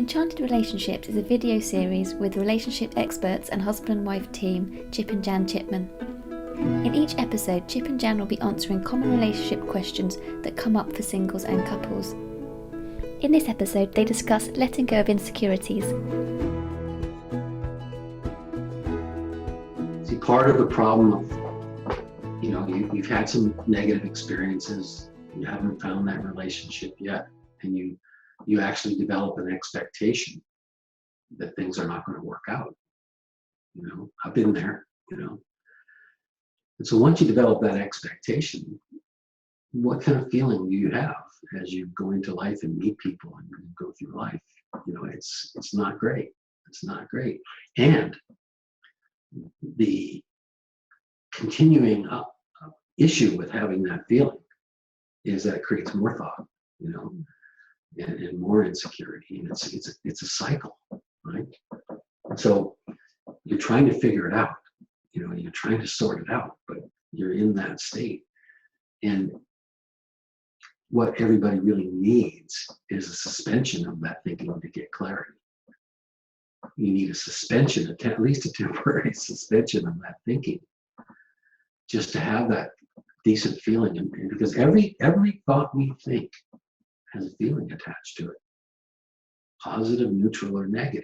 Enchanted Relationships is a video series with relationship experts and husband and wife team Chip and Jan Chipman. In each episode, Chip and Jan will be answering common relationship questions that come up for singles and couples. In this episode, they discuss letting go of insecurities. See, part of the problem of, you've had some negative experiences, you haven't found that relationship yet, and you actually develop an expectation that things are not going to work out. I've been there, And so once you develop that expectation, what kind of feeling do you have as you go into life and meet people and go through life? It's not great. It's not great. And the continuing issue with having that feeling is that it creates more thought, and more insecurity, and it's a cycle, right? And so you're trying to figure it out, you're trying to sort it out, but you're in that state. And what everybody really needs is a suspension of that thinking to get clarity. You need a suspension, at least a temporary suspension of that thinking, just to have that decent feeling. And because every thought we think has a feeling attached to it, positive, neutral, or negative,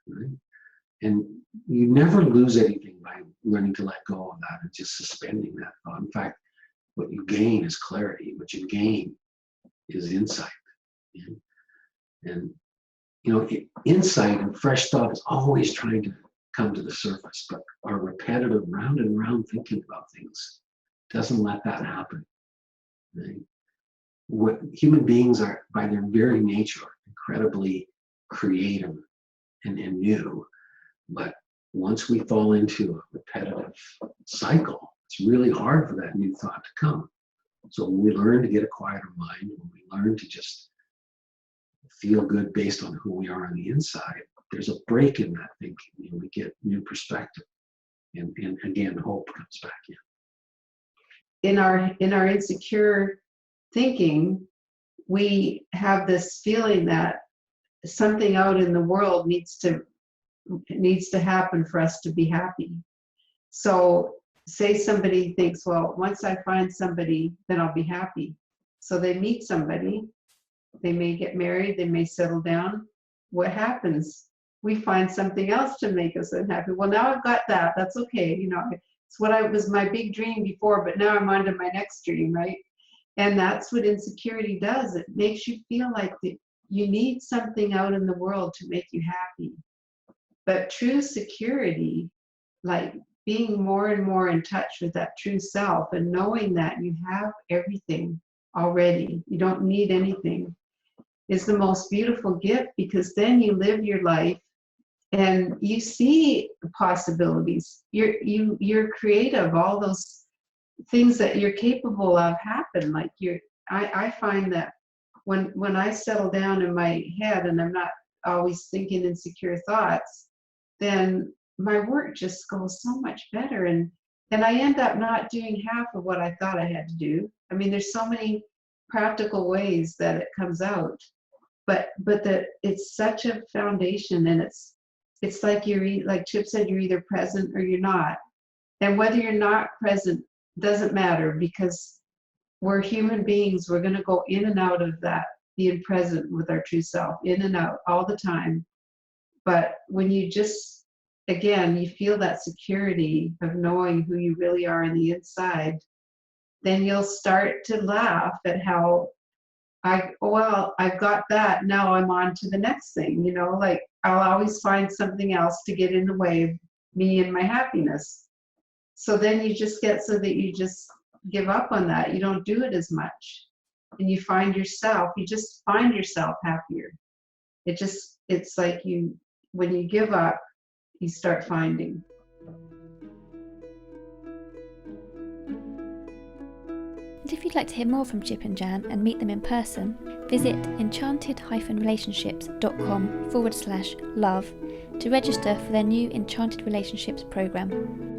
right? And you never lose anything by learning to let go of that and just suspending that thought. In fact, what you gain is clarity. What you gain is insight. And insight and fresh thought is always trying to come to the surface, but our repetitive round and round thinking about things doesn't let that happen. Right? What human beings are, by their very nature, incredibly creative and new. But once we fall into a repetitive cycle, it's really hard for that new thought to come. So when we learn to get a quieter mind, when we learn to just feel good based on who we are on the inside, there's a break in that thinking. We get new perspective, and again, hope comes back in. In our insecure thinking, we have this feeling that something out in the world needs to happen for us to be happy. So say somebody thinks, well, once I find somebody, then I'll be happy. So they meet somebody, they may get married, they may settle down. What happens? We find something else to make us unhappy. Well, now I've got that. That's okay. It's what was my big dream before, but now I'm on to my next dream, right? And that's what insecurity does. It makes you feel like you need something out in the world to make you happy. But true security, like being more and more in touch with that true self and knowing that you have everything already, you don't need anything, is the most beautiful gift, because then you live your life and you see possibilities. You're creative. All those things that you're capable of happen. Like I find that when I settle down in my head and I'm not always thinking insecure thoughts, then my work just goes so much better, and I end up not doing half of what I thought I had to do. I mean, there's so many practical ways that it comes out, but that it's such a foundation, and it's like like Chip said, you're either present or you're not. And whether you're not present doesn't matter, because we're human beings. We're going to go in and out of that, being present with our true self, in and out all the time. But when you just, again, you feel that security of knowing who you really are on the inside, then you'll start to laugh at how I've got that. Now I'm on to the next thing, like I'll always find something else to get in the way of me and my happiness. So then you just get so that you just give up on that. You don't do it as much. And you just find yourself happier. It's like when you give up, you start finding. And if you'd like to hear more from Chip and Jan and meet them in person, visit enchanted-relationships.com/love to register for their new Enchanted Relationships program.